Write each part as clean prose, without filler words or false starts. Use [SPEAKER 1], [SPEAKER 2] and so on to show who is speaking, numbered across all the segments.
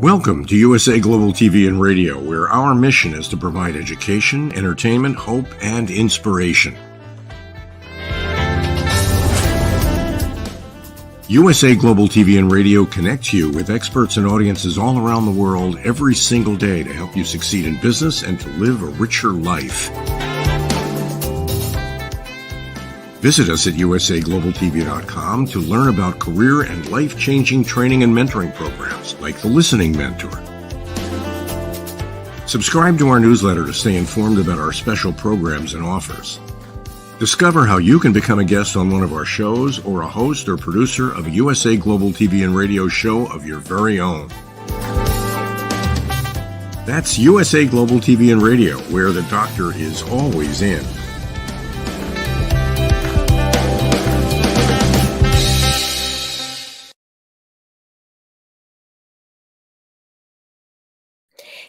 [SPEAKER 1] Welcome to USA Global TV and Radio, where our mission is to provide education, entertainment, hope, and inspiration. USA Global TV and Radio connects you with experts and audiences all around the world every single day to help you succeed in business and to live a richer life. Visit us at usaglobaltv.com to learn about career and life-changing training and mentoring programs like the Listening Mentor. Subscribe to our newsletter to stay informed about our special programs and offers. Discover how you can become a guest on one of our shows or a host or producer of a USA Global TV and Radio show of your very own. That's USA Global TV and Radio, where the doctor is always in.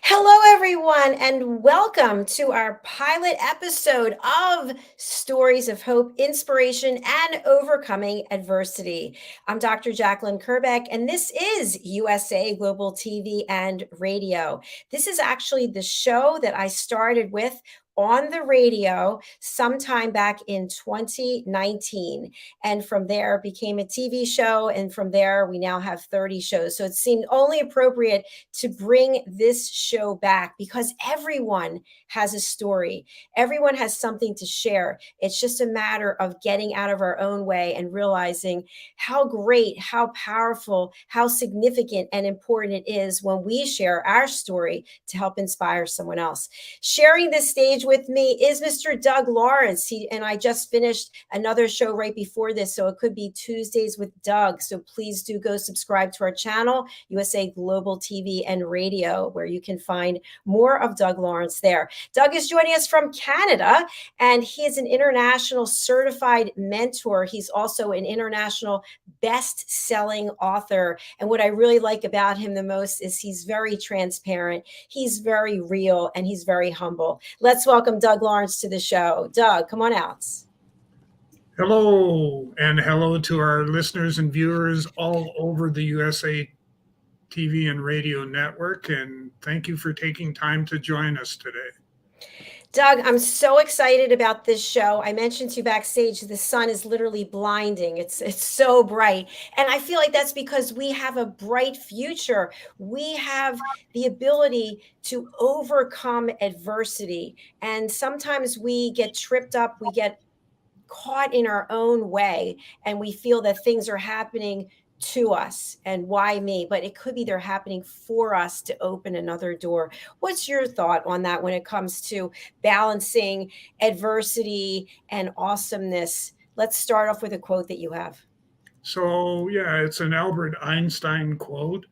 [SPEAKER 2] Hello, everyone, and welcome to our pilot episode of Stories of Hope, Inspiration, and Overcoming Adversity. I'm Dr. JACALYN KERBECK, and this is USA Global TV and Radio. This is actually the show that I started with on the radio sometime back in 2019. And from there became a TV show. And from there, we now have 30 shows. So it seemed only appropriate to bring this show back because everyone has a story. Everyone has something to share. It's just a matter of getting out of our own way and realizing how great, how powerful, how significant and important it is when we share our story to help inspire someone else. Sharing this stage with me is Mr. Doug Lawrence. And I just finished another show right before this, so it could be Tuesdays with Doug. So please do go subscribe to our channel, USA Global TV and Radio, where you can find more of Doug Lawrence there. Doug is joining us from Canada, and he is an international certified mentor. He's also an international best-selling author. And what I really like about him the most is he's very transparent, he's very real, and he's very humble. Let's welcome Doug Lawrence to the show. Doug, come on out.
[SPEAKER 3] Hello, and hello to our listeners and viewers all over the USA TV and Radio network, and thank you for taking time to join us today.
[SPEAKER 2] Doug, I'm so excited about this show. I mentioned to you backstage, the sun is literally blinding. It's so bright. And I feel like that's because we have a bright future. We have the ability to overcome adversity. And sometimes we get tripped up, we get caught in our own way, and we feel that things are happening to us and why me, but it could be they're happening for us to open another door. What's your thought on that when it comes to balancing adversity and awesomeness? Let's start off with a quote that you have.
[SPEAKER 3] So yeah, it's an Albert Einstein quote,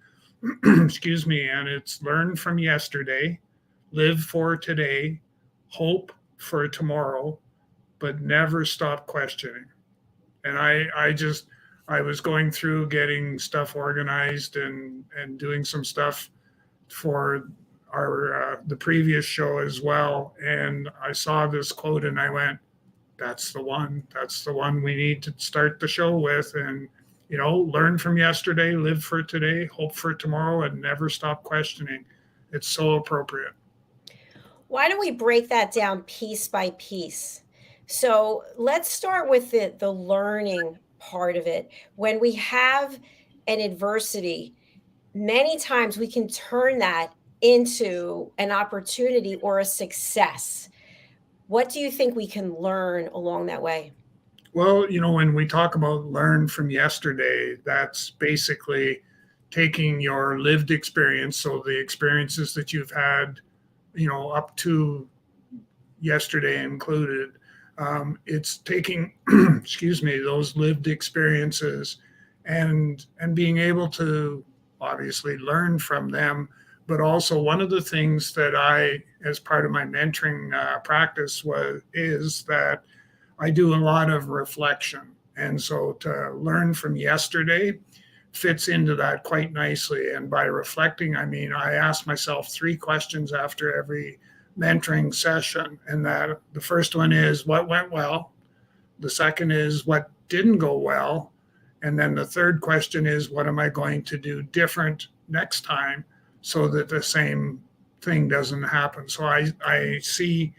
[SPEAKER 3] excuse me, and it's learn from yesterday, live for today, hope for tomorrow, but never stop questioning. And I was going through getting stuff organized and doing some stuff for our the previous show as well. And I saw this quote and I went, that's the one. That's the one we need to start the show with. And, you know, learn from yesterday, live for today, hope for tomorrow, and never stop questioning. It's so appropriate.
[SPEAKER 2] Why don't we break that down piece by piece? So let's start with the learning part of it. When we have an adversity, many times we can turn that into an opportunity or a success. What do you think we can learn along that way?
[SPEAKER 3] Well, you know, when we talk about learn from yesterday, that's basically taking your lived experience, so the experiences that you've had, you know, up to yesterday included. It's taking, excuse me, those lived experiences and being able to obviously learn from them. But also one of the things that I, as part of my mentoring practice is that I do a lot of reflection. And so to learn from yesterday fits into that quite nicely. And by reflecting, I mean, I ask myself 3 questions after every mentoring session, and that the first one is what went well, the second is what didn't go well, and then the third question is what am I going to do different next time so that the same thing doesn't happen. So I see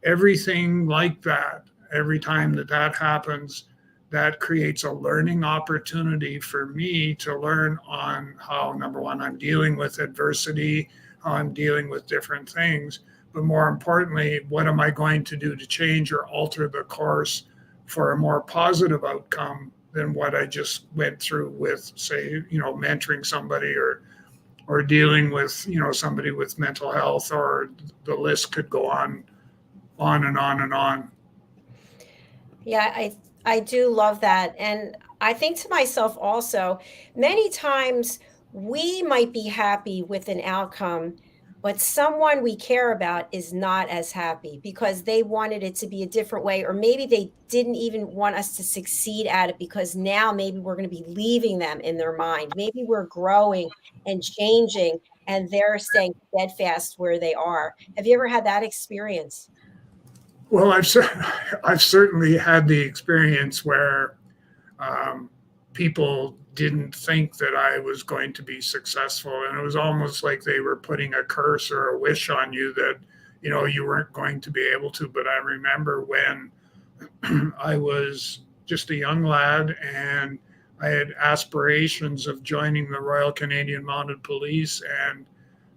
[SPEAKER 3] everything like that. Every time that happens, that creates a learning opportunity for me to learn on how, number one, I'm dealing with adversity, how I'm dealing with different things, but more importantly, what am I going to do to change or alter the course for a more positive outcome than what I just went through with, say, mentoring somebody or dealing with, somebody with mental health, or the list could go on and on and on.
[SPEAKER 2] Yeah, I do love that. And I think to myself also, many times we might be happy with an outcome, but someone we care about is not as happy because they wanted it to be a different way, or maybe they didn't even want us to succeed at it because now maybe we're going to be leaving them in their mind. Maybe we're growing and changing and they're staying steadfast where they are. Have you ever had that experience?
[SPEAKER 3] Well, I've certainly had the experience where um, people didn't think that I was going to be successful, and it was almost like they were putting a curse or a wish on you that you weren't going to be able to. But I remember when I was just a young lad and I had aspirations of joining the Royal Canadian Mounted Police, and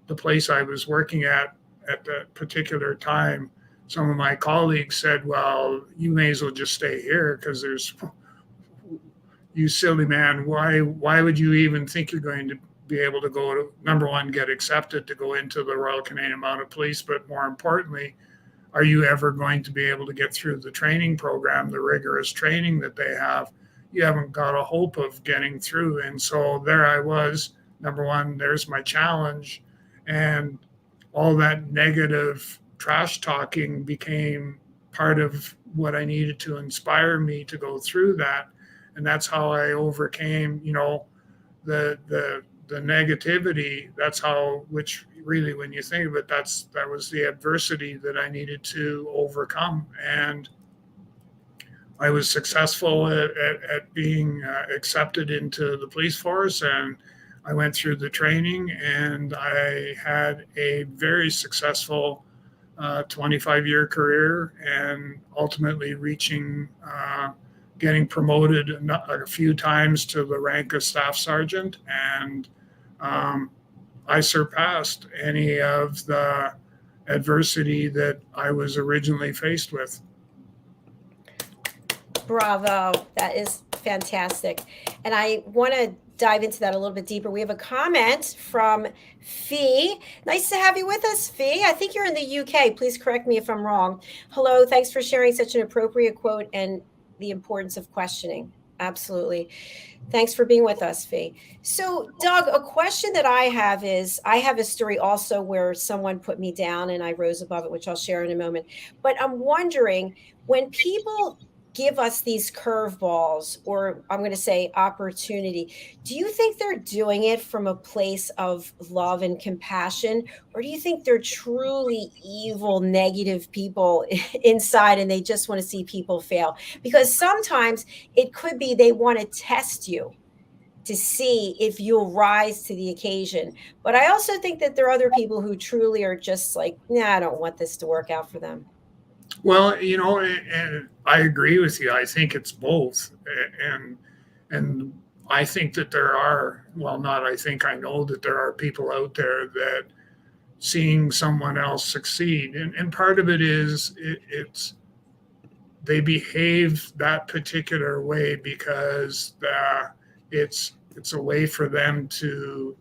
[SPEAKER 3] the place I was working at that particular time, some of my colleagues said, well, you may as well just stay here because there's, you silly man, why would you even think you're going to be able to go to, number one, get accepted to go into the Royal Canadian Mounted Police, but more importantly, are you ever going to be able to get through the training program, the rigorous training that they have? You haven't got a hope of getting through. And so there I was, number one, there's my challenge. And all that negative trash talking became part of what I needed to inspire me to go through that. And that's how I overcame, the negativity. That's how, which really, when you think of it, that was the adversity that I needed to overcome. And I was successful at being accepted into the police force, and I went through the training, and I had a very successful 25-year career, and ultimately reaching getting promoted a few times to the rank of staff sergeant. And I surpassed any of the adversity that I was originally faced with.
[SPEAKER 2] Bravo. That is fantastic. And I want to dive into that a little bit deeper. We have a comment from Fee. Nice to have you with us, Fee. I think you're in the UK. Please correct me if I'm wrong. Hello. Thanks for sharing such an appropriate quote and the importance of questioning. Absolutely. Thanks for being with us, Fee. So, Doug, a question that I have is, I have a story also where someone put me down and I rose above it, which I'll share in a moment. But I'm wondering, when people give us these curveballs, or I'm going to say opportunity, do you think they're doing it from a place of love and compassion? Or do you think they're truly evil, negative people inside and they just want to see people fail? Because sometimes it could be they want to test you to see if you'll rise to the occasion. But I also think that there are other people who truly are just like, nah, I don't want this to work out for them.
[SPEAKER 3] Well, and I agree with you. I think it's both. And I think that there are, well, not I think, I know that there are people out there that seeing someone else succeed. And part of it is it's they behave that particular way because it's a way for them to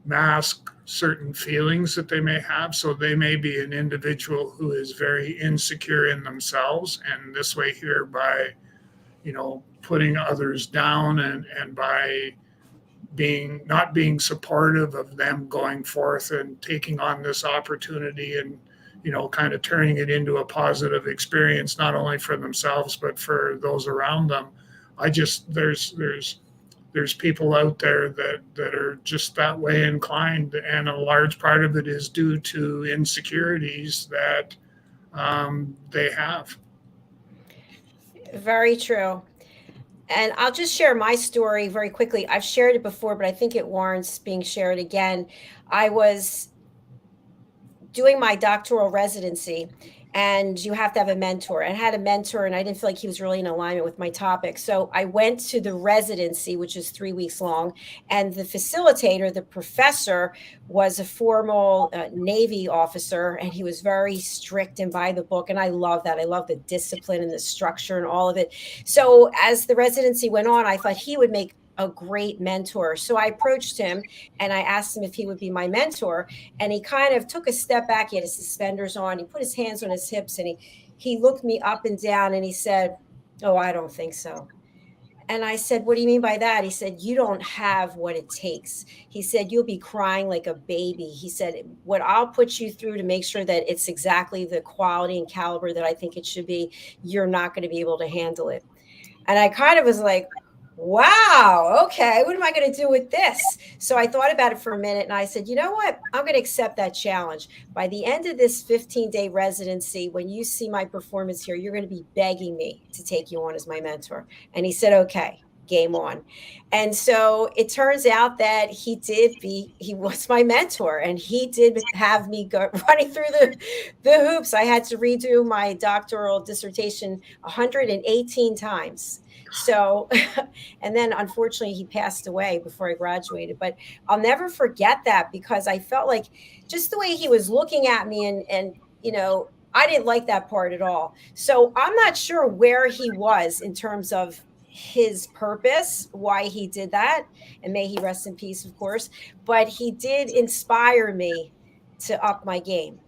[SPEAKER 3] mask certain feelings that they may have. So they may be an individual who is very insecure in themselves, and this way here by, putting others down and by not being supportive of them going forth and taking on this opportunity and, kind of turning it into a positive experience, not only for themselves, but for those around them. There's people out there that are just that way inclined, and a large part of it is due to insecurities that they have.
[SPEAKER 2] Very true. And I'll just share my story very quickly. I've shared it before, but I think it warrants being shared again. I was doing my doctoral residency, and you have to have a mentor. And I had a mentor, and I didn't feel like he was really in alignment with my topic. So I went to the residency, which is 3 weeks long, and the facilitator, the professor, was a formal Navy officer, and he was very strict and by the book. And I love that. I love the discipline and the structure and all of it. So as the residency went on, I thought he would make a great mentor. So I approached him and I asked him if he would be my mentor. And he kind of took a step back. He had his suspenders on. He put his hands on his hips, and he looked me up and down, and he said, "Oh, I don't think so." And I said, "What do you mean by that?" He said, "You don't have what it takes." He said, "You'll be crying like a baby." He said, "What I'll put you through to make sure that it's exactly the quality and caliber that I think it should be, you're not going to be able to handle it." And I kind of was like, wow, okay, what am I going to do with this? So I thought about it for a minute, and I said, you know what? I'm going to accept that challenge. By the end of this 15-day residency, when you see my performance here, you're going to be begging me to take you on as my mentor. And he said, okay, game on. And so it turns out that he was my mentor, and he did have me go running through the hoops. I had to redo my doctoral dissertation 118 times. So, and then unfortunately he passed away before I graduated, but I'll never forget that, because I felt like just the way he was looking at me, and I didn't like that part at all. So I'm not sure where he was in terms of his purpose, why he did that, and may he rest in peace, of course, but he did inspire me to up my game.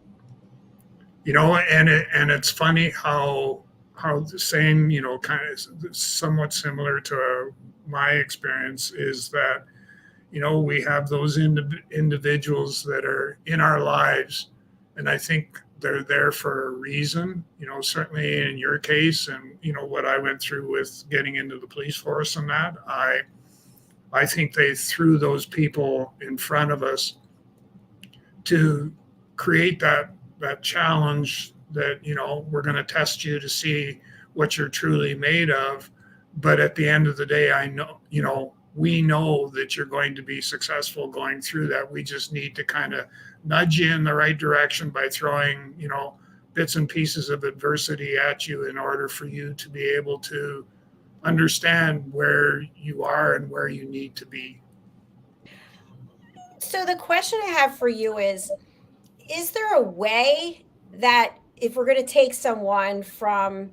[SPEAKER 3] And it's funny how the same, kind of somewhat similar to my experience is that, we have those individuals that are in our lives, and I think they're there for a reason. Certainly in your case, and what I went through with getting into the police force, and that I think they threw those people in front of us to create that challenge that, we're going to test you to see what you're truly made of. But at the end of the day, we know that you're going to be successful going through that. We just need to kind of nudge you in the right direction by throwing, bits and pieces of adversity at you in order for you to be able to understand where you are and where you need to be.
[SPEAKER 2] So the question I have for you is there a way that if we're going to take someone from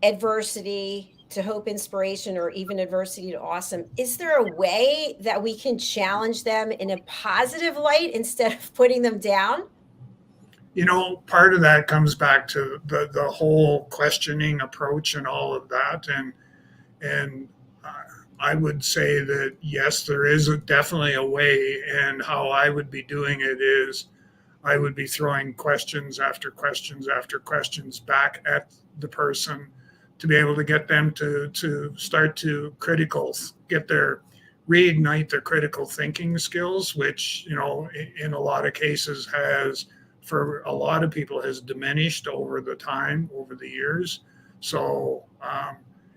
[SPEAKER 2] adversity to hope, inspiration, or even adversity to awesome, is there a way that we can challenge them in a positive light instead of putting them down?
[SPEAKER 3] Part of that comes back to the whole questioning approach and all of that. And I would say that, yes, there is definitely a way. And how I would be doing it is I would be throwing questions after questions after questions back at the person to be able to get them to start to reignite their critical thinking skills, which, in a lot of cases has, for a lot of people, has diminished over the years. So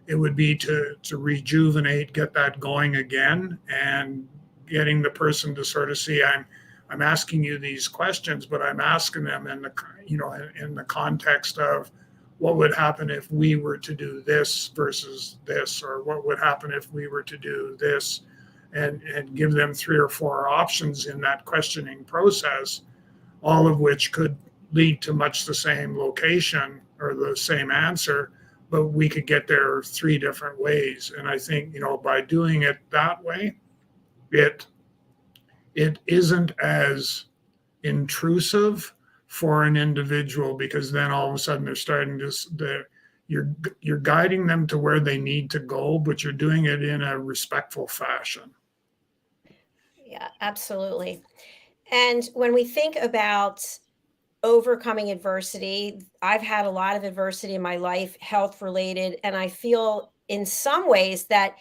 [SPEAKER 3] it would be to rejuvenate, get that going again, and getting the person to sort of see, I'm asking you these questions, but I'm asking them in the context of what would happen if we were to do this versus this, or what would happen if we were to do this, and give them 3 or 4 options in that questioning process, all of which could lead to much the same location or the same answer, but we could get there 3 different ways. And I think, by doing it that way, it isn't as intrusive for an individual, because then all of a sudden they're starting to, you're guiding them to where they need to go, but you're doing it in a respectful fashion.
[SPEAKER 2] Yeah, absolutely. And when we think about overcoming adversity, I've had a lot of adversity in my life, health related, and I feel in some ways that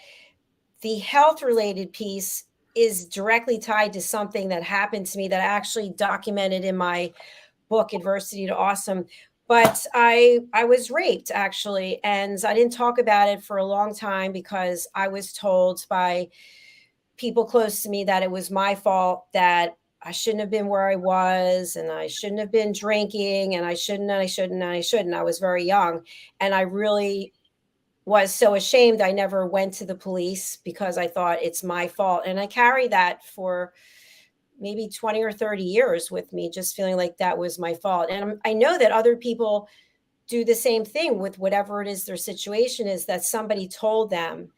[SPEAKER 2] the health related piece is directly tied to something that happened to me that I actually documented in my book, Adversity to Awesome. But I was raped, actually, and I didn't talk about it for a long time because I was told by people close to me that it was my fault, that I shouldn't have been where I was, and I shouldn't have been drinking, and I shouldn't, and I shouldn't, and I shouldn't. I was very young, and I really was so ashamed. I never went to the police because I thought it's my fault. And I carry that for maybe 20 or 30 years with me, just feeling like that was my fault. And I know that other people do the same thing with whatever it is their situation is, that somebody told them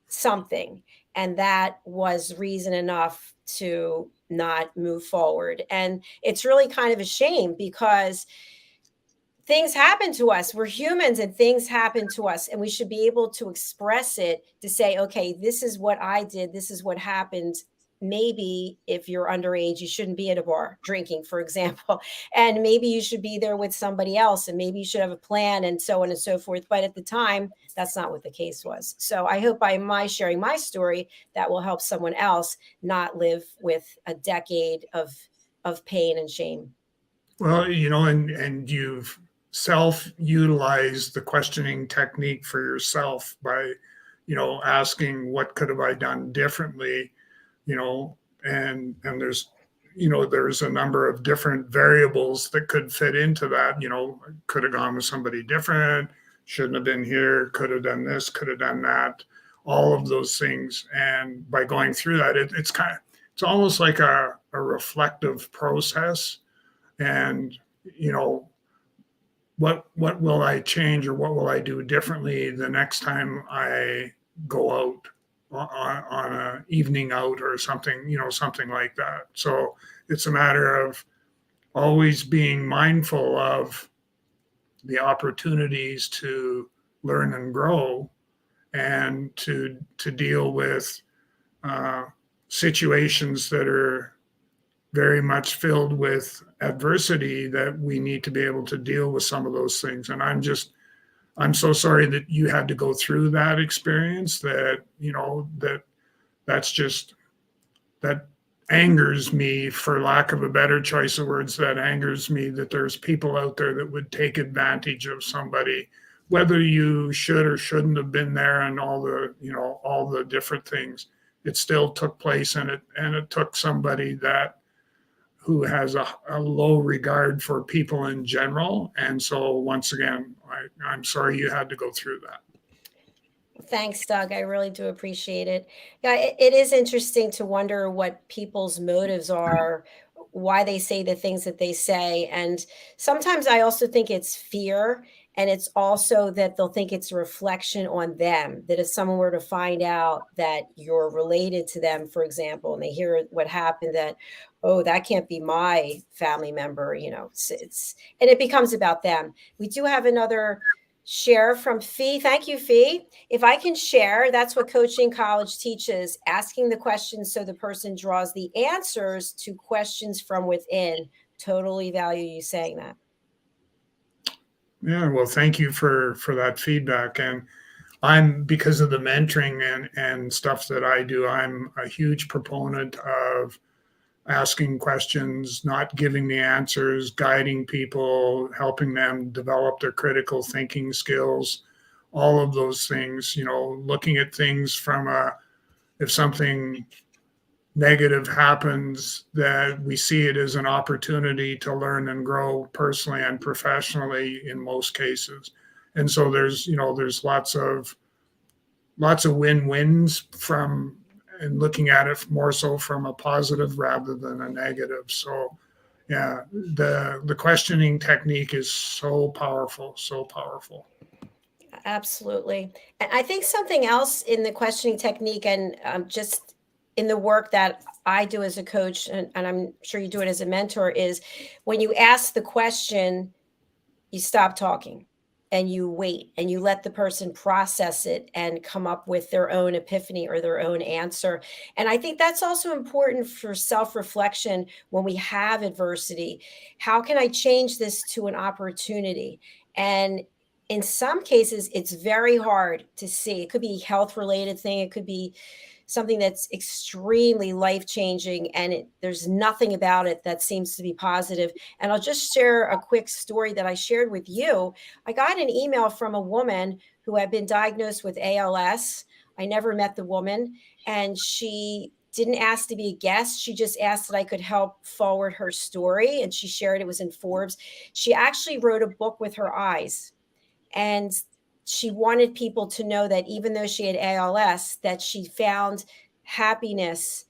[SPEAKER 2] something, and that was reason enough to not move forward. And it's really kind of a shame because things happen to us. We're humans and things happen to us, and we should be able to express it, to say, okay, this is what I did, this is what happened. Maybe if you're underage, you shouldn't be at a bar drinking, for example, and maybe you should be there with somebody else, and maybe you should have a plan, and so on and so forth. But at the time, that's not what the case was. So I hope by my sharing my story, that will help someone else not live with a decade of pain and shame.
[SPEAKER 3] Well, and you've self-utilized the questioning technique for yourself by, asking what could have I done differently, and there's a number of different variables that could fit into that. Could have gone with somebody different, shouldn't have been here, could have done this, could have done that, all of those things. And by going through that, it's almost like a reflective process. And what will I change, or what will I do differently the next time I go out on a evening out or something, something like that. So it's a matter of always being mindful of the opportunities to learn and grow, and to deal with situations that are very much filled with adversity, that we need to be able to deal with some of those things. And I'm so sorry that you had to go through that experience. That angers me, for lack of a better choice of words. That angers me that there's people out there that would take advantage of somebody, whether you should or shouldn't have been there, and all the different things. It still took place, and it took somebody who has a low regard for people in general. And so once again, I'm sorry you had to go through that.
[SPEAKER 2] Thanks, Doug. I really do appreciate it. Yeah, it is interesting to wonder what people's motives are, why they say the things that they say. And sometimes I also think it's fear. And it's also that they'll think it's a reflection on them, that if someone were to find out that you're related to them, for example, and they hear what happened, that, oh, that can't be my family member, and it becomes about them. We do have another share from Fee. Thank you, Fee. If I can share, that's what Coaching College teaches, asking the questions so the person draws the answers to questions from within. Totally value you saying that.
[SPEAKER 3] Yeah, well, thank you for that feedback. And because of the mentoring and stuff that I do, I'm a huge proponent of asking questions, not giving the answers, guiding people, helping them develop their critical thinking skills, all of those things, looking at things if something negative happens, that we see it as an opportunity to learn and grow personally and professionally in most cases. And so there's lots of win-wins and looking at it more so from a positive rather than a negative. So yeah, the questioning technique is so powerful, so powerful.
[SPEAKER 2] Absolutely. And I think something else in the questioning technique, and just in the work that I do as a coach, and I'm sure you do it as a mentor, is when you ask the question, you stop talking and you wait and you let the person process it and come up with their own epiphany or their own answer. And I think that's also important for self-reflection when we have adversity. How can I change this to an opportunity? And in some cases, it's very hard to see. It could be a health related thing. It could be something that's extremely life-changing, and there's nothing about it that seems to be positive. And I'll just share a quick story that I shared with you. I got an email from a woman who had been diagnosed with ALS. I never met the woman, and she didn't ask to be a guest. She just asked that I could help forward her story, and she shared it was in Forbes. She actually wrote a book with her eyes, and she wanted people to know that even though she had ALS, that she found happiness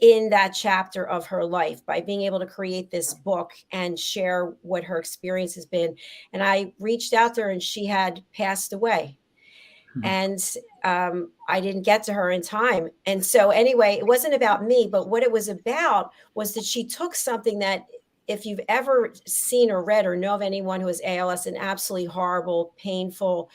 [SPEAKER 2] in that chapter of her life by being able to create this book and share what her experience has been. And I reached out to her, and she had passed away. And I didn't get to her in time. And so anyway, it wasn't about me, but what it was about was that she took something that, if you've ever seen or read or know of anyone who has ALS, an absolutely horrible, painful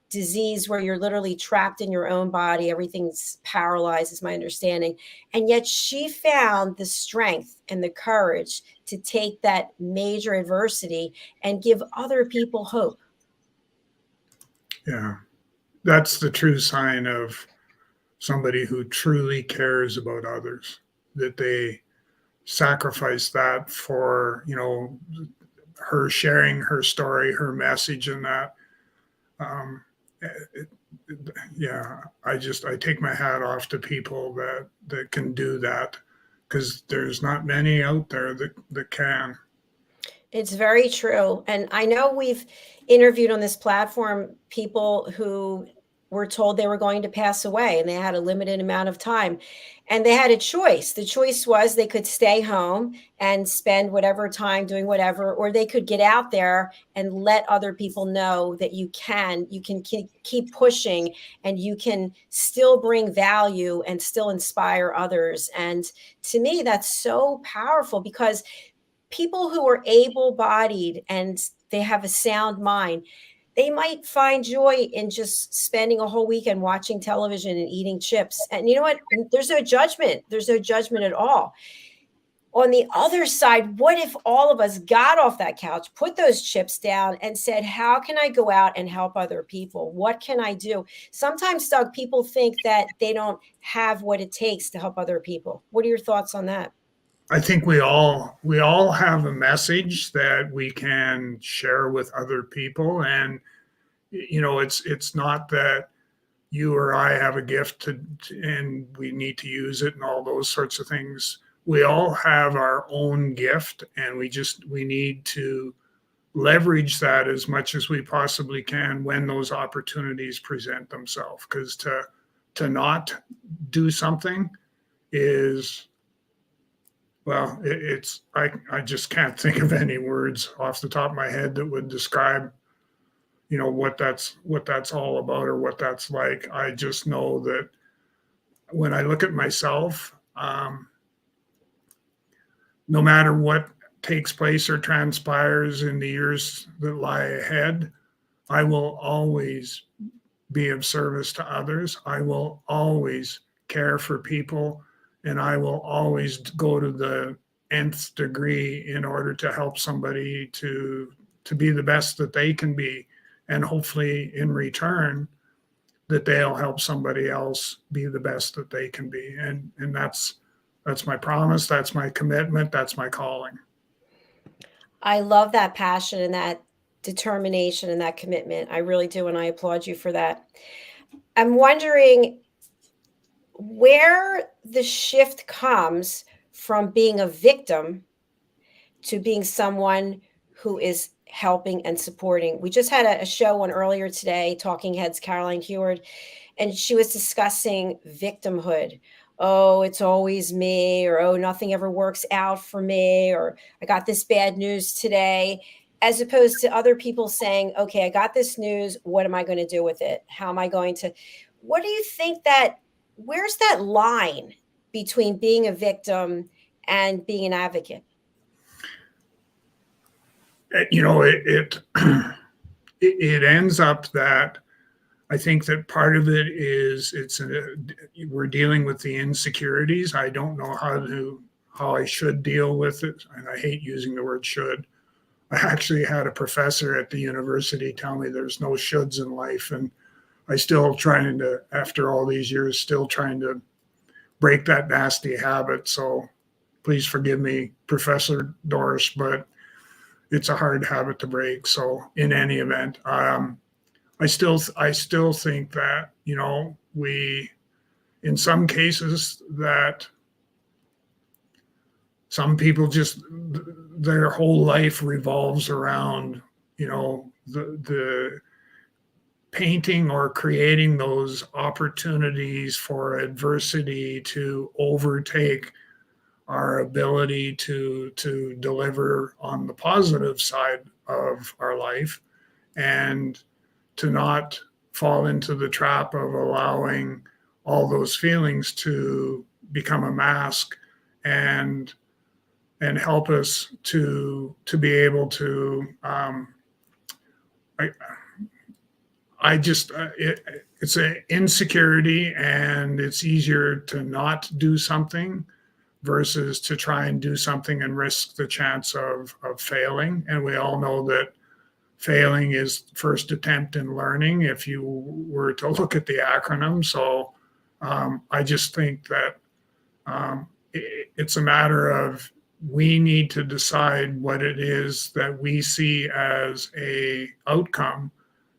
[SPEAKER 2] disease where you're literally trapped in your own body, everything's paralyzed, is my understanding. And yet she found the strength and the courage to take that major adversity and give other people hope.
[SPEAKER 3] Yeah. That's the true sign of somebody who truly cares about others, that they sacrifice that for, her sharing her story, her message, and that. I take my hat off to people that can do that, because there's not many out there that can.
[SPEAKER 2] It's very true. And I know we've interviewed on this platform people who were told they were going to pass away, and they had a limited amount of time, and they had a choice. The choice was they could stay home and spend whatever time doing whatever, or they could get out there and let other people know that you can keep pushing, and you can still bring value and still inspire others. And to me, that's so powerful, because people who are able-bodied and they have a sound mind, they might find joy in just spending a whole weekend watching television and eating chips. And you know what? There's no judgment. There's no judgment at all. On the other side, what if all of us got off that couch, put those chips down, and said, how can I go out and help other people? What can I do? Sometimes, Doug, people think that they don't have what it takes to help other people. What are your thoughts on that?
[SPEAKER 3] I think we all have a message that we can share with other people, and it's not that you or I have a gift and we need to use it and all those sorts of things. We all have our own gift, and we need to leverage that as much as we possibly can when those opportunities present themselves. Because to not do something is, well, I just can't think of any words off the top of my head that would describe, what that's all about or what that's like. I just know that when I look at myself, no matter what takes place or transpires in the years that lie ahead, I will always be of service to others. I will always care for people. And I will always go to the nth degree in order to help somebody to be the best that they can be. And hopefully in return, that they'll help somebody else be the best that they can be. And that's my promise. That's my commitment. That's my calling.
[SPEAKER 2] I love that passion and that determination and that commitment. I really do. And I applaud you for that. I'm wondering where the shift comes from being a victim to being someone who is helping and supporting. We just had a show on earlier today, Talking Heads, Caroline Heward, and she was discussing victimhood. Oh, it's always me, or oh, nothing ever works out for me, or I got this bad news today, as opposed to other people saying, okay, I got this news. What am I going to do with it? How am I going to, what do you think where's that line between being a victim and being an advocate?
[SPEAKER 3] It ends up that I think that part of it is we're dealing with the insecurities. I don't know how I should deal with it, and I hate using the word should. I actually had a professor at the university tell me there's no shoulds in life, and I still after all these years, still trying to break that nasty habit. So please forgive me, Professor Doris, but it's a hard habit to break. So in any event, I still think that, we, in some cases, that some people just, their whole life revolves around, the painting or creating those opportunities for adversity to overtake our ability to deliver on the positive side of our life, and to not fall into the trap of allowing all those feelings to become a mask and help us to be able to I just it's an insecurity, and it's easier to not do something versus to try and do something and risk the chance of failing. And we all know that failing is first attempt in learning, if you were to look at the acronym. So I just think that it's a matter of, we need to decide what it is that we see as a outcome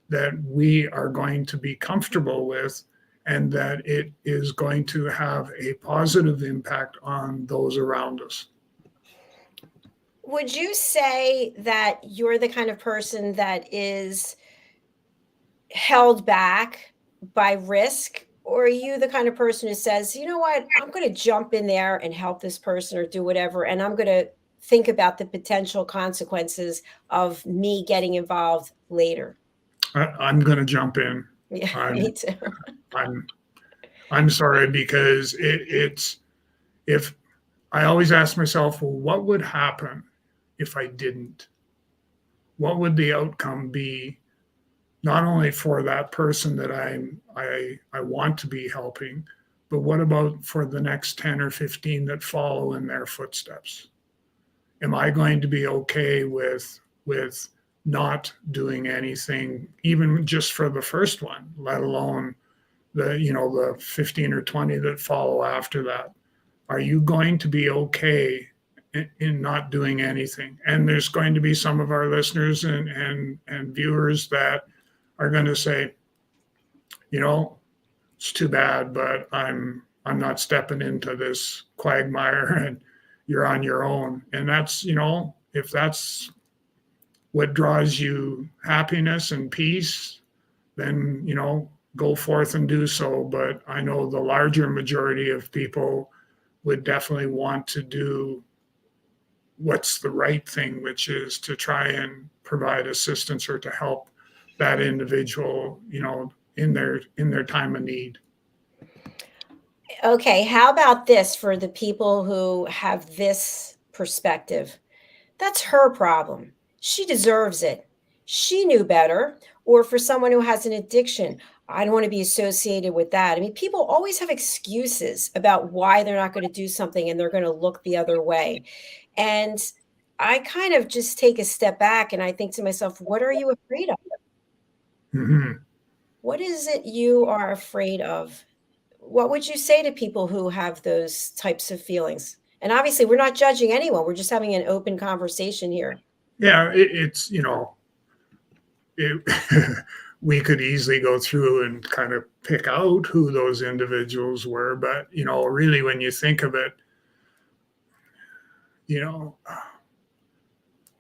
[SPEAKER 3] that we are going to be comfortable with, and that it is going to have a positive impact on those around us.
[SPEAKER 2] Would you say that you're the kind of person that is held back by risk? Or are you the kind of person who says, you know what, I'm going to jump in there and help this person or do whatever, and I'm going to think about the potential consequences of me getting involved later?
[SPEAKER 3] I'm going to jump in.
[SPEAKER 2] Yeah, me too.
[SPEAKER 3] I'm sorry, because it's, if I always ask myself, well, what would happen if I didn't? What would the outcome be, not only for that person that I want to be helping, but what about for the next 10 or 15 that follow in their footsteps? Am I going to be okay with not doing anything, even just for the first one, let alone the 15 or 20 that follow after that? Are you going to be okay in not doing anything? And there's going to be some of our listeners and viewers that are going to say, it's too bad, but I'm not stepping into this quagmire, and you're on your own. And that's, if that's what draws you happiness and peace, then, go forth and do so. But I know the larger majority of people would definitely want to do what's the right thing, which is to try and provide assistance or to help that individual, in their time of need.
[SPEAKER 2] Okay, how about this for the people who have this perspective? That's her problem. She deserves it. She knew better. Or for someone who has an addiction, I don't want to be associated with that. I mean, people always have excuses about why they're not going to do something, and they're going to look the other way. And I kind of just take a step back and I think to myself, what are you afraid of?
[SPEAKER 3] Mm-hmm.
[SPEAKER 2] What is it you are afraid of? What would you say to people who have those types of feelings? And obviously, we're not judging anyone. We're just having an open conversation here.
[SPEAKER 3] Yeah, it's, we could easily go through and kind of pick out who those individuals were. But, really, when you think of it,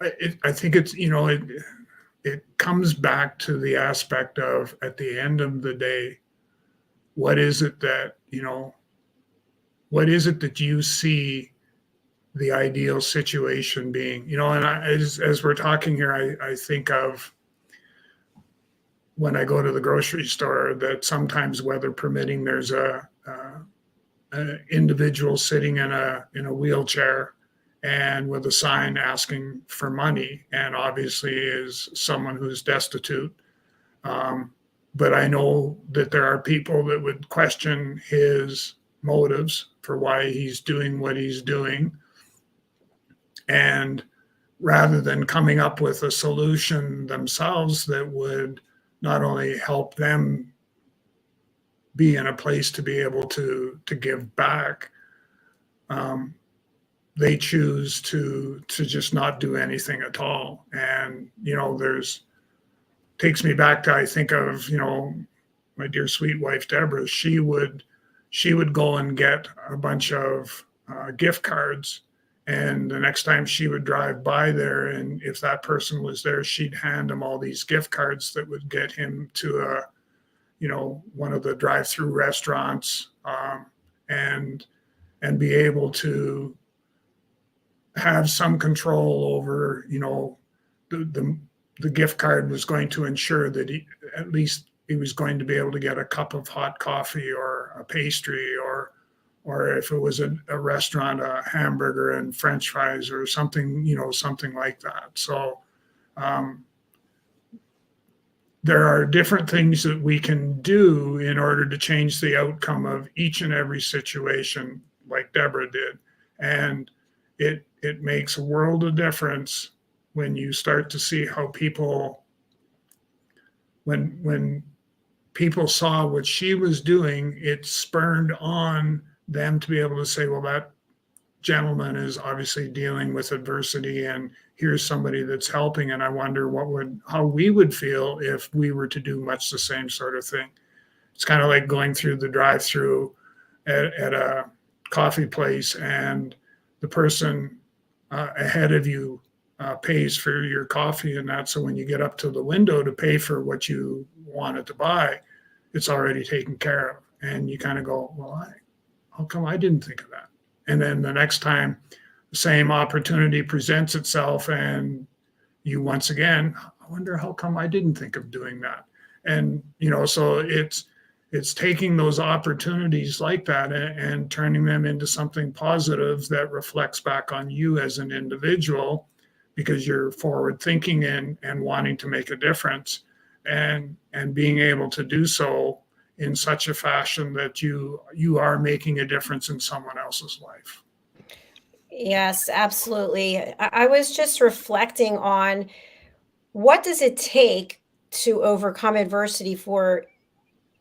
[SPEAKER 3] I think it's, it comes back to the aspect of, at the end of the day, what is it that you see the ideal situation being? And as we're talking here, I think of when I go to the grocery store, that sometimes, weather permitting, there's an individual sitting in a wheelchair and with a sign asking for money, and obviously is someone who's destitute. But I know that there are people that would question his motives for why he's doing what he's doing. And rather than coming up with a solution themselves that would not only help them be in a place to be able to give back, they choose to just not do anything at all. And, takes me back to, I think of, my dear sweet wife, Deborah. She would go and get a bunch of gift cards. And the next time she would drive by there, and if that person was there, she'd hand him all these gift cards that would get him to one of the drive-through restaurants, and be able to have some control over, the gift card was going to ensure that at least he was going to be able to get a cup of hot coffee or a pastry, or if it was a restaurant, a hamburger and French fries or something, something like that. So there are different things that we can do in order to change the outcome of each and every situation, like Deborah did. And it makes a world of difference when you start to see how people, when people saw what she was doing, it spurred on them to be able to say, well, that gentleman is obviously dealing with adversity, and here's somebody that's helping. And I wonder how we would feel if we were to do much the same sort of thing. It's kind of like going through the drive-through at a coffee place, and the person ahead of you pays for your coffee and that. So when you get up to the window to pay for what you wanted to buy, it's already taken care of. And you kind of go, well, how come I didn't think of that? And then the next time the same opportunity presents itself, and you once again, I wonder how come I didn't think of doing that. And, so it's taking those opportunities like that and turning them into something positive that reflects back on you as an individual, because you're forward thinking and wanting to make a difference, and being able to do so in such a fashion that you are making a difference in someone else's life.
[SPEAKER 2] Yes, absolutely. I was just reflecting on, what does it take to overcome adversity for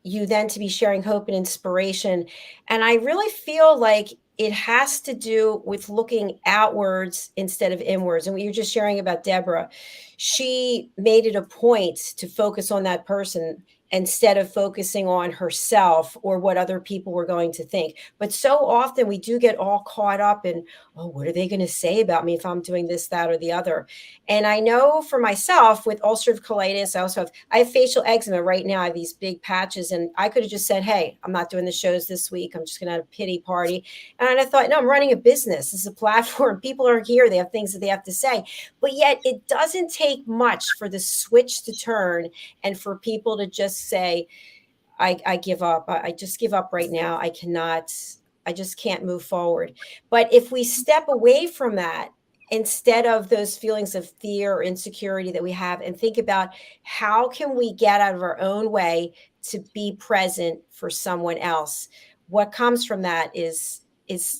[SPEAKER 2] you then to be sharing hope and inspiration? And I really feel like it has to do with looking outwards instead of inwards. And what you're just sharing about Deborah, she made it a point to focus on that person instead of focusing on herself or what other people were going to think. But so often we do get all caught up in, oh, what are they going to say about me if I'm doing this, that, or the other? And I know for myself with ulcerative colitis, I have facial eczema right now. I have these big patches, and I could have just said, hey, I'm not doing the shows this week. I'm just going to have a pity party. And I thought, no, I'm running a business. This is a platform. People are here. They have things that they have to say. But yet it doesn't take much for the switch to turn and for people to just say, I give up. I just give up right now. I just can't move forward. But if we step away from that, instead of those feelings of fear or insecurity that we have, and think about how can we get out of our own way to be present for someone else, what comes from that is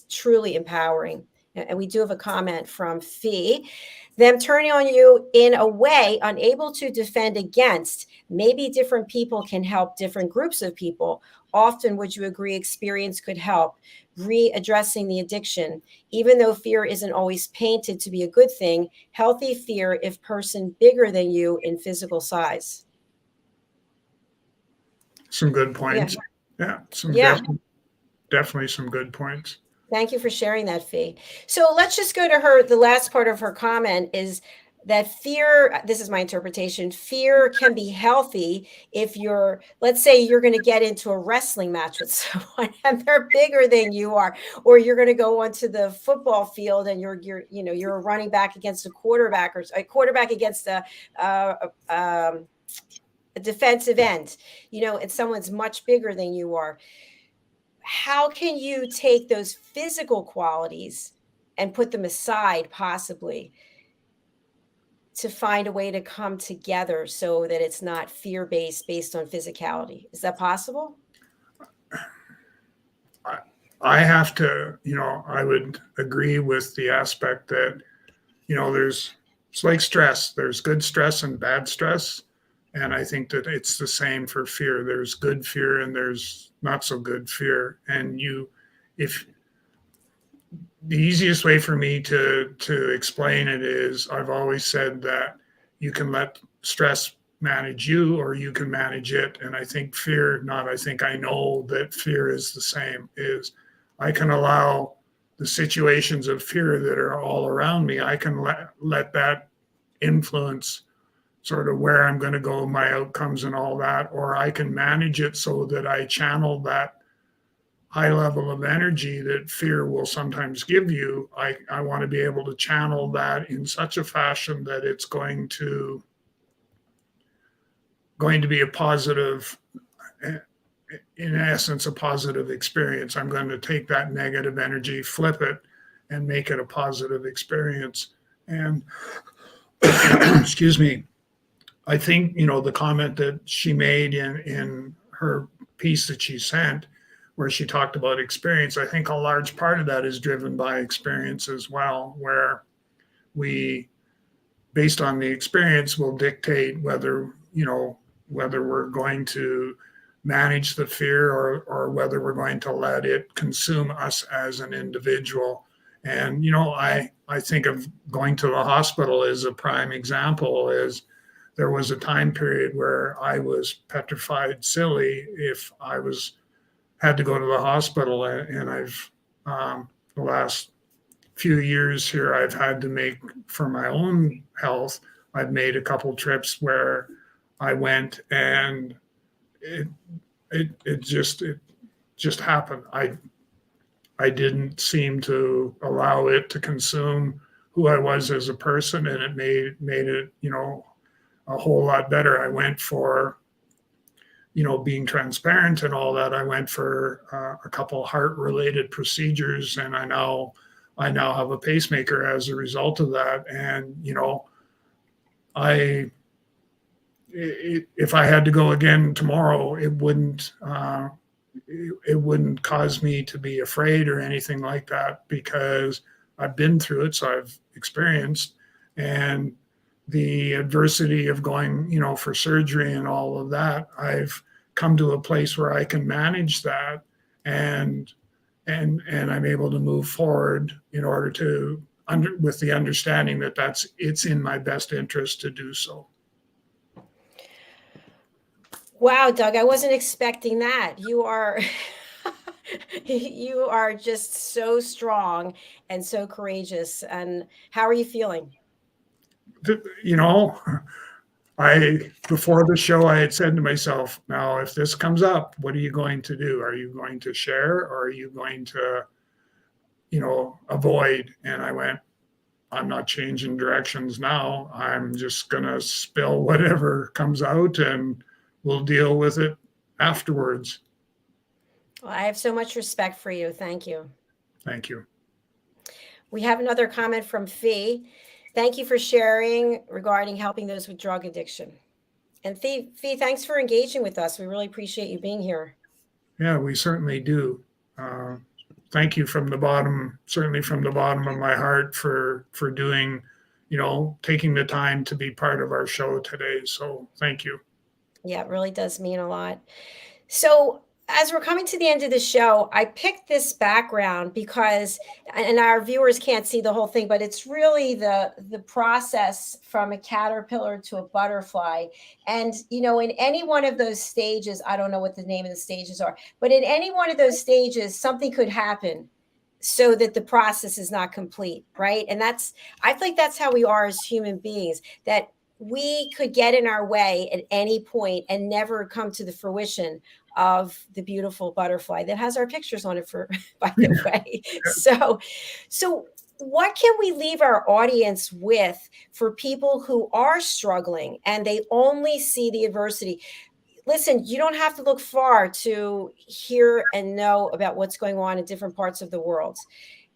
[SPEAKER 2] truly empowering. And we do have a comment from Fee. Them turning on you in a way unable to defend against. Maybe different people can help different groups of people. Often, would you agree, experience could help readdressing the addiction? Even though fear isn't always painted to be a good thing, healthy fear if person bigger than you in physical size.
[SPEAKER 3] Some good points.
[SPEAKER 2] Yeah.
[SPEAKER 3] Definitely some good points.
[SPEAKER 2] Thank you for sharing that, Fee. So let's just go to her. The last part of her comment is that fear, this is my interpretation, fear can be healthy if let's say you're going to get into a wrestling match with someone and they're bigger than you are, or you're going to go onto the football field and you're a running back against a quarterback, or a quarterback against a defensive end, and someone's much bigger than you are. How can you take those physical qualities and put them aside, possibly, to find a way to come together so that it's not fear-based based on physicality? Is that possible?
[SPEAKER 3] I have to, I would agree with the aspect that, it's like stress. There's good stress and bad stress. And I think that it's the same for fear. There's good fear and there's not so good fear. And if the easiest way for me to explain it is, I've always said that you can let stress manage you or you can manage it. And I think fear, not I think, I know that fear is the same, is I can allow the situations of fear that are all around me, I can let that influence sort of where I'm going to go, my outcomes and all that, or I can manage it so that I channel that high level of energy that fear will sometimes give you. I want to be able to channel that in such a fashion that it's going to be a positive, in essence, a positive experience. I'm going to take that negative energy, flip it, and make it a positive experience. And excuse me, I think, the comment that she made in her piece that she sent, where she talked about experience, I think a large part of that is driven by experience as well, where we, based on the experience, will dictate whether we're going to manage the fear or whether we're going to let it consume us as an individual. And, I think of going to the hospital as a prime example. Is there was a time period where I was petrified silly if I had to go to the hospital. And I've, the last few years here, I've had to make, for my own health, I've made a couple trips where I went and it just happened. I didn't seem to allow it to consume who I was as a person, and it made it, a whole lot better. I went for, being transparent and all that. I went for a couple heart-related procedures, and I now have a pacemaker as a result of that. And if I had to go again tomorrow, it wouldn't cause me to be afraid or anything like that, because I've been through it, so I've experienced. And the adversity of going, for surgery and all of that, I've come to a place where I can manage that, and I'm able to move forward in order to with the understanding that it's in my best interest to do so.
[SPEAKER 2] Wow, Doug, I wasn't expecting that. You are you are just so strong and so courageous. And how are you feeling?
[SPEAKER 3] Before the show, I had said to myself, now, if this comes up, what are you going to do? Are you going to share, or are you going to, avoid? And I went, I'm not changing directions now. I'm just going to spill whatever comes out, and we'll deal with it afterwards.
[SPEAKER 2] Well, I have so much respect for you. Thank you.
[SPEAKER 3] Thank you.
[SPEAKER 2] We have another comment from Fee. Thank you for sharing regarding helping those with drug addiction. And Fee, thanks for engaging with us. We really appreciate you being here.
[SPEAKER 3] Yeah, we certainly do. Thank you certainly from the bottom of my heart for doing, taking the time to be part of our show today. So thank you.
[SPEAKER 2] Yeah, it really does mean a lot. So as we're coming to the end of the show, I picked this background because, and our viewers can't see the whole thing, but it's really the process from a caterpillar to a butterfly. And, in any one of those stages, I don't know what the name of the stages are, but in any one of those stages, something could happen so that the process is not complete, right? And I think that's how we are as human beings, that we could get in our way at any point and never come to the fruition of the beautiful butterfly that has our pictures on it, by the way. So what can we leave our audience with for people who are struggling and they only see the adversity? Listen, you don't have to look far to hear and know about what's going on in different parts of the world.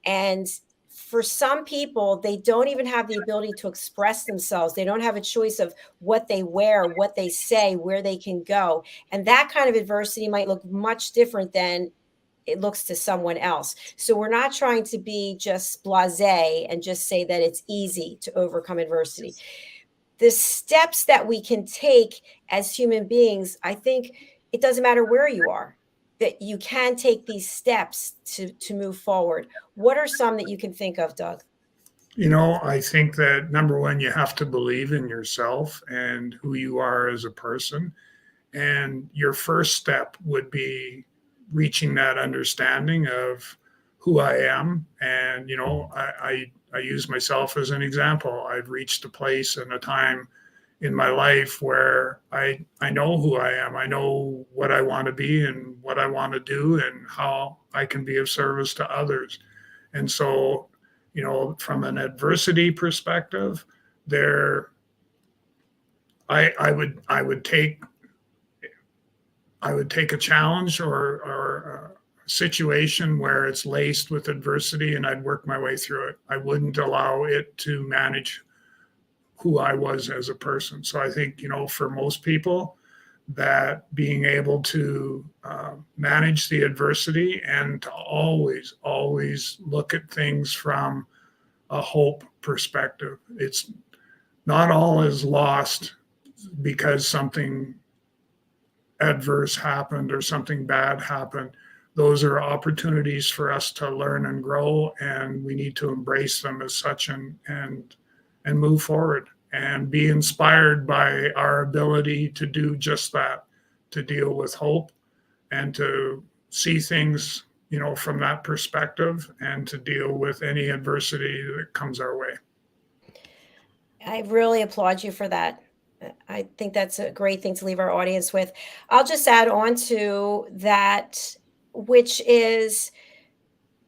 [SPEAKER 2] And for some people, they don't even have the ability to express themselves. They don't have a choice of what they wear, what they say, where they can go. And that kind of adversity might look much different than it looks to someone else. So we're not trying to be just blasé and just say that it's easy to overcome adversity. the steps that we can take as human beings, I think it doesn't matter where you are, that you can take these steps to move forward. What are some that you can think of, Doug?
[SPEAKER 3] I think that number one, you have to believe in yourself and who you are as a person. And your first step would be reaching that understanding of who I am. And, I use myself as an example. I've reached a place and a time in my life where I know who I am. I know what I want to be and what I want to do and how I can be of service to others. And so, from an adversity perspective, there I would take a challenge or a situation where it's laced with adversity, and I'd work my way through it. I wouldn't allow it to manage who I was as a person. So I think, for most people, that being able to manage the adversity and to always, always look at things from a hope perspective. It's not all is lost because something adverse happened or something bad happened. Those are opportunities for us to learn and grow, and we need to embrace them as such and move forward and be inspired by our ability to do just that, to deal with hope and to see things, from that perspective and to deal with any adversity that comes our way.
[SPEAKER 2] I really applaud you for that. I think that's a great thing to leave our audience with. I'll just add on to that, which is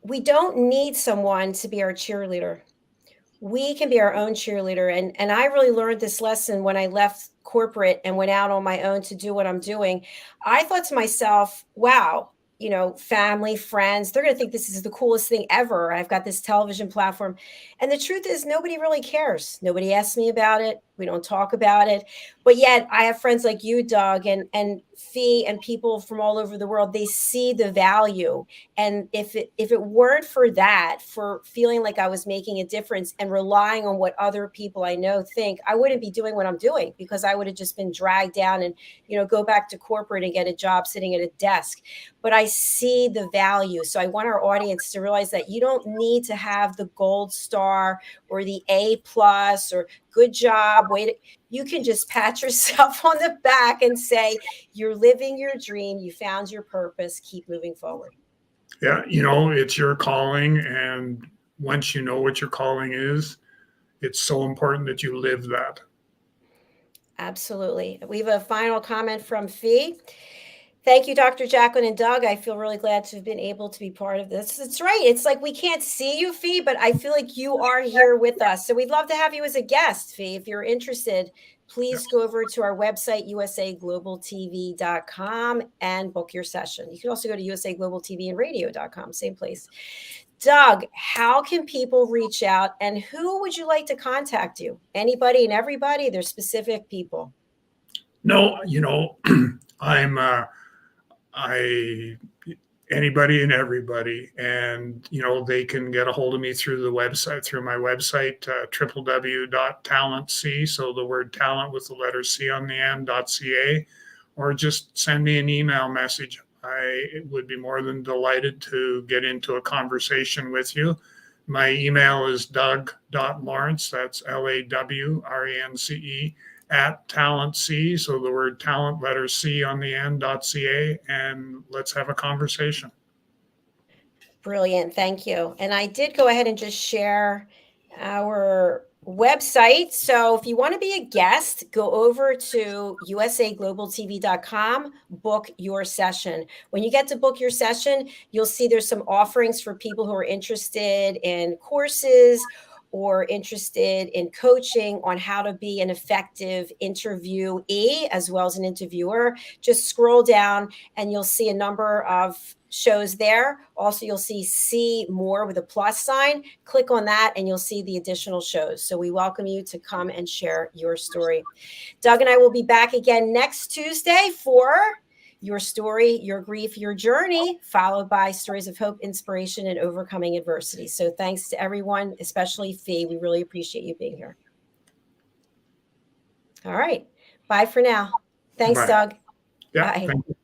[SPEAKER 2] we don't need someone to be our cheerleader. We can be our own cheerleader. And I really learned this lesson when I left corporate and went out on my own to do what I'm doing. I thought to myself, wow, family, friends, they're going to think this is the coolest thing ever. I've got this television platform. And the truth is, nobody really cares. Nobody asks me about it. We don't talk about it. But yet I have friends like you, Doug, and Fee, and people from all over the world. They see the value. And if it weren't for that, for feeling like I was making a difference and relying on what other people I know think, I wouldn't be doing what I'm doing, because I would have just been dragged down and, go back to corporate and get a job sitting at a desk. But I see the value. So I want our audience to realize that you don't need to have the gold star or the A+ or good job. You can just pat yourself on the back and say, you're living your dream. You found your purpose. Keep moving forward.
[SPEAKER 3] Yeah. It's your calling. And once you know what your calling is, it's so important that you live that.
[SPEAKER 2] Absolutely. We have a final comment from Fee. Thank you, Dr. JACALYN and Doug. I feel really glad to have been able to be part of this. It's right. It's like we can't see you, Fee, but I feel like you are here with us. So we'd love to have you as a guest, Fee. If you're interested, please go over to our website, usaglobaltv.com, and book your session. You can also go to usaglobaltvandradio.com, same place. Doug, how can people reach out, and who would you like to contact you? Anybody and everybody? There's specific people.
[SPEAKER 3] No, anybody and everybody, and they can get a hold of me through my website, www.TalentC, so the word talent with the letter C on the end, .ca, or just send me an email message. I would be more than delighted to get into a conversation with you. My email is doug.lawrence, that's LAWRENCE, @TalentC, so the word talent, letter C on the end, .ca, and let's have a conversation.
[SPEAKER 2] Brilliant. Thank you. And I did go ahead and just share our website. So if you want to be a guest, go over to usaglobaltv.com, book your session. When you get to book your session, you'll see there's some offerings for people who are interested in courses or interested in coaching on how to be an effective interviewee as well as an interviewer. Just scroll down and you'll see a number of shows there. Also, you'll see more with a plus sign. Click on that and you'll see the additional shows. So we welcome you to come and share your story. Doug and I will be back again next Tuesday for your story, your grief, your journey, followed by stories of hope, inspiration, and overcoming adversity. So thanks to everyone, especially Fee. We really appreciate you being here. All right. Bye for now. Thanks,
[SPEAKER 3] Bye.
[SPEAKER 2] Doug.
[SPEAKER 3] Yeah.
[SPEAKER 2] Bye.
[SPEAKER 3] Thank you.